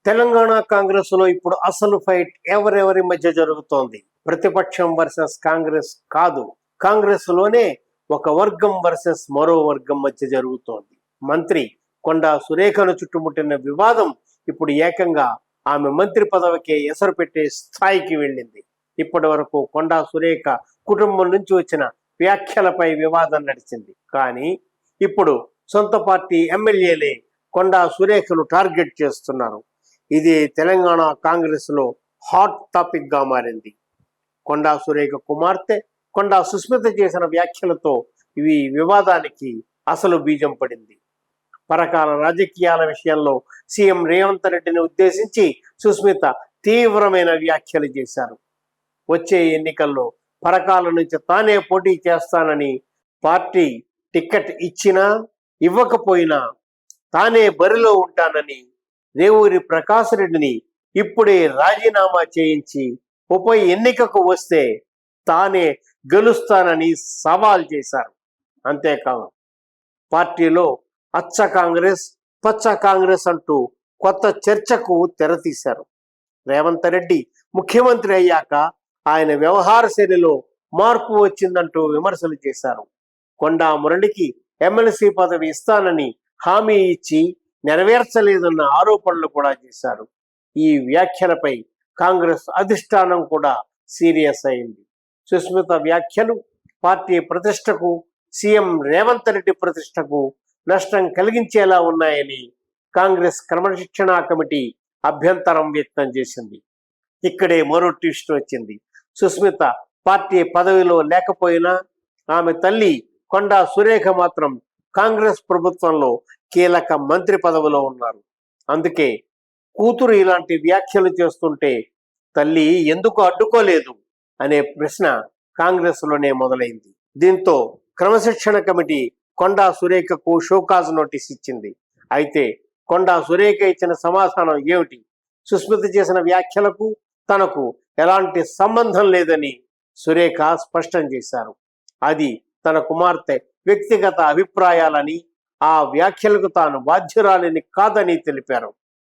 తెలంగాణ కాంగ్రెస్ లో ఇప్పుడు అసలు ఫైట్ ఎవరెవరి మధ్య జరుగుతోంది. ప్రతిపక్షం వర్సెస్ కాంగ్రెస్ కాదు, కాంగ్రెస్ లోనే ఒక వర్గం వర్సెస్ మరో వర్గం మధ్య జరుగుతోంది. మంత్రి కొండా సురేఖను చుట్టుముట్టిన వివాదం ఇప్పుడు ఏకంగా ఆమె మంత్రి పదవికే ఎసరు పెట్టే స్థాయికి వెళ్ళింది. ఇప్పటి వరకు కొండా సురేఖ కుటుంబం నుంచి వచ్చిన వ్యాఖ్యలపై వివాదం నడిచింది. కానీ ఇప్పుడు సొంత పార్టీ ఎమ్మెల్యేలే కొండా సురేఖను టార్గెట్ చేస్తున్నారు. ఇది తెలంగాణ కాంగ్రెస్ లో హాట్ టాపిక్ గా మారింది. కొండా సురేఖ కుమార్తె కొండా సుస్మిత చేసిన వ్యాఖ్యలతో ఇవి వివాదానికి అసలు బీజం పడింది. పరకాల రాజకీయాల విషయంలో సీఎం రేవంత్ రెడ్డిని ఉద్దేశించి సుస్మిత తీవ్రమైన వ్యాఖ్యలు చేశారు. వచ్చే ఎన్నికల్లో పరకాల నుంచి తానే పోటీ చేస్తానని, పార్టీ టికెట్ ఇచ్చినా ఇవ్వకపోయినా తానే బరిలో ఉంటానని, రేవూరి ప్రకాష్ రెడ్డిని ఇప్పుడే రాజీనామా చేయించి ఉప ఎన్నికకు వస్తే తానే గెలుస్తానని సవాల్ చేశారు. అంతేకాదు పార్టీలో అచ్చ కాంగ్రెస్ పచ్చ కాంగ్రెస్ అంటూ కొత్త చర్చకు తెరతీశారు. రేవంత్ రెడ్డి ముఖ్యమంత్రి అయ్యాక ఆయన వ్యవహార శైలిలో మార్పు వచ్చిందంటూ విమర్శలు చేశారు. కొండా మురళికి ఎమ్మెల్సీ పదవి ఇస్తానని హామీ ఇచ్చి నెరవేర్చలేదన్న ఆరోపణలు కూడా చేశారు. ఈ వ్యాఖ్యలపై కాంగ్రెస్ అధిష్టానం కూడా సీరియస్ అయింది. సుస్మిత వ్యాఖ్యలు పార్టీ ప్రతిష్టకు, సీఎం రేవంత్ రెడ్డి ప్రతిష్టకు నష్టం కలిగించేలా ఉన్నాయని కాంగ్రెస్ క్రమశిక్షణా కమిటీ అభ్యంతరం వ్యక్తం చేసింది. ఇక్కడే మరో ట్విస్ట్ వచ్చింది. సుస్మిత పార్టీ పదవిలో లేకపోయినా ఆమె తల్లి కొండా సురేఖ మాత్రం కాంగ్రెస్ ప్రభుత్వంలో కీలక మంత్రి పదవిలో ఉన్నారు. అందుకే కూతురు ఇలాంటి వ్యాఖ్యలు చేస్తుంటే తల్లి ఎందుకు అడ్డుకోలేదు అనే ప్రశ్న కాంగ్రెస్ లోనే మొదలైంది. దీంతో క్రమశిక్షణ కమిటీ కొండా సురేఖకు షోకాజ్ నోటీస్ ఇచ్చింది. అయితే కొండా సురేఖ ఇచ్చిన సమాధానం ఏమిటి? సుస్మిత చేసిన వ్యాఖ్యలకు తనకు ఎలాంటి సంబంధం లేదని సురేఖ స్పష్టం చేశారు. అది తన కుమార్తె వ్యక్తిగత అభిప్రాయాలని, ఆ వ్యాఖ్యలకు తాను బాధ్యురాలిని కాదని తెలిపారు.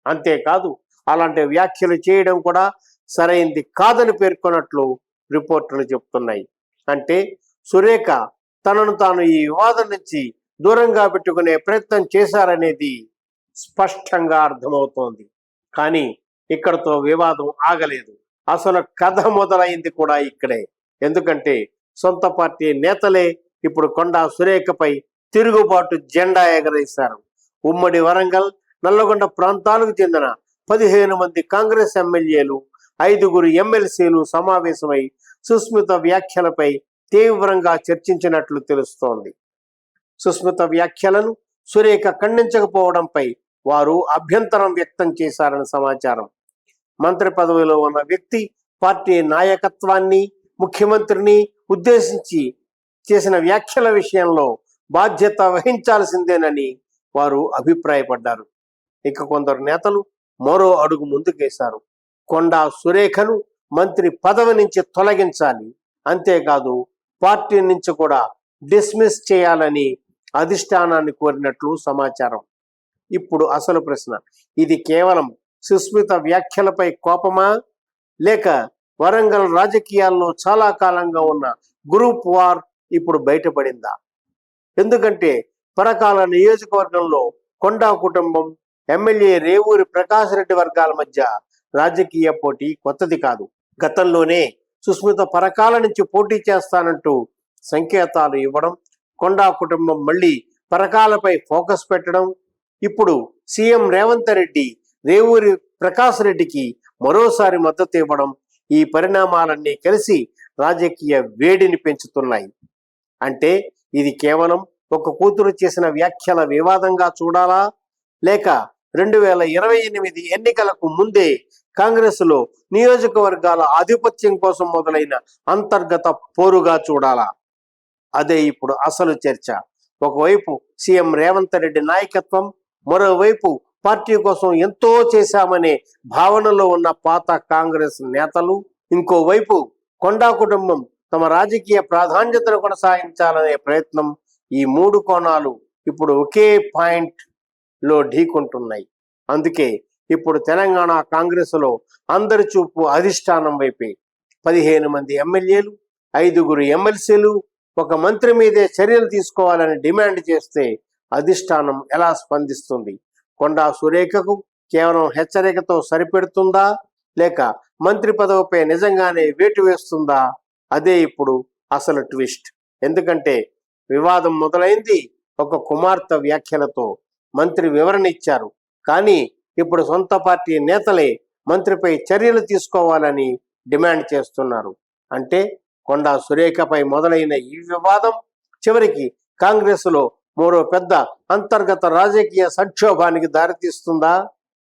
అంతేకాదు అలాంటి వ్యాఖ్యలు చేయడం కూడా సరైంది కాదని పేర్కొన్నట్లు రిపోర్టులు చెబుతున్నాయి. అంటే సురేఖ తనను తాను ఈ వివాదం నుంచి దూరంగా పెట్టుకునే ప్రయత్నం చేశారనేది స్పష్టంగా అర్థమవుతోంది. కానీ ఇక్కడతో వివాదం ఆగలేదు. అసలు కథ మొదలైంది కూడా ఇక్కడే. ఎందుకంటే సొంత పార్టీ నేతలే ఇప్పుడు కొండా సురేఖపై తిరుగుబాటు జెండా ఎగరేశారు. ఉమ్మడి వరంగల్, నల్లగొండ ప్రాంతాలకు చెందిన 15 మంది కాంగ్రెస్ ఎమ్మెల్యేలు, 5 ఎమ్మెల్సీలు సమావేశమై సుస్మిత వ్యాఖ్యలపై తీవ్రంగా చర్చించినట్లు తెలుస్తోంది. సుస్మిత వ్యాఖ్యలను సురేఖ ఖండించకపోవడంపై వారు అభ్యంతరం వ్యక్తం చేశారని సమాచారం. మంత్రి పదవిలో ఉన్న వ్యక్తి పార్టీ నాయకత్వాన్ని, ముఖ్యమంత్రిని ఉద్దేశించి చేసిన వ్యాఖ్యల విషయంలో బాధ్యత వహించాల్సిందేనని వారు అభిప్రాయపడ్డారు. ఇక కొందరు నేతలు మరో అడుగు ముందుకేశారు. కొండా సురేఖను మంత్రి పదవి నుంచి తొలగించాలి, అంతేకాదు పార్టీ నుంచి కూడా డిస్మిస్ చేయాలని అధిష్టానాన్ని కోరినట్లు సమాచారం. ఇప్పుడు అసలు ప్రశ్న, ఇది కేవలం సుస్మిత వ్యాఖ్యలపై కోపమా, లేక వరంగల్ రాజకీయాల్లో చాలా కాలంగా ఉన్న గ్రూప్ వార్ ఇప్పుడు బయటపడిందా? ఎందుకంటే పరకాల నియోజకవర్గంలో కొండా కుటుంబం, ఎమ్మెల్యే రేవూరి ప్రకాష్ రెడ్డి వర్గాల మధ్య రాజకీయ పోటీ కొత్తది కాదు. గతంలోనే సుస్మిత పరకాల నుంచి పోటీ చేస్తానంటూ సంకేతాలు ఇవ్వడం, కొండా కుటుంబం మళ్ళీ పరకాలపై ఫోకస్ పెట్టడం, ఇప్పుడు సీఎం రేవంత్ రెడ్డి రేవూరి ప్రకాష్ రెడ్డికి మరోసారి మద్దతు ఇవ్వడం, ఈ పరిణామాలన్నీ కలిసి రాజకీయ వేడిని పెంచుతున్నాయి. అంటే ఇది కేవలం ఒక కూతురు చేసిన వ్యాఖ్యల వివాదంగా చూడాలా, లేక 2028 ఎన్నికలకు ముందే కాంగ్రెస్ లో నియోజకవర్గాల ఆధిపత్యం కోసం మొదలైన అంతర్గత పోరుగా చూడాలా? అదే ఇప్పుడు అసలు చర్చ. ఒకవైపు సీఎం రేవంత్ రెడ్డి నాయకత్వం, మరోవైపు పార్టీ కోసం ఎంతో చేశామనే భావనలో ఉన్న పాత కాంగ్రెస్ నేతలు, ఇంకోవైపు కొండా కుటుంబం తమ రాజకీయ ప్రాధాన్యతను కొనసాగించాలనే ప్రయత్నం. ఈ 3 కోణాలు ఇప్పుడు ఒకే పాయింట్ లో ఢీకొంటున్నాయి. అందుకే ఇప్పుడు తెలంగాణ కాంగ్రెసులో అందరి చూపు అధిష్టానం వైపే. 15 మంది ఎమ్మెల్యేలు, 5 ఎమ్మెల్సీలు ఒక మంత్రి మీదే చర్యలు తీసుకోవాలని డిమాండ్ చేస్తే అధిష్టానం ఎలా స్పందిస్తుంది? కొండా సురేఖకు కేవలం హెచ్చరికతో సరిపెడుతుందా, లేక మంత్రి పదవిపై నిజంగానే వేటు వేస్తుందా? అదే ఇప్పుడు అసలు ట్విస్ట్. ఎందుకంటే వివాదం మొదలైంది ఒక కుమార్తె వ్యాఖ్యలతో. మంత్రి వివరణ ఇచ్చారు, కానీ ఇప్పుడు సొంత పార్టీ నేతలే మంత్రిపై చర్యలు తీసుకోవాలని డిమాండ్ చేస్తున్నారు. అంటే కొండా సురేఖపై మొదలైన ఈ వివాదం చివరికి కాంగ్రెసులో మరో పెద్ద అంతర్గత రాజకీయ సంక్షోభానికి దారితీస్తుందా?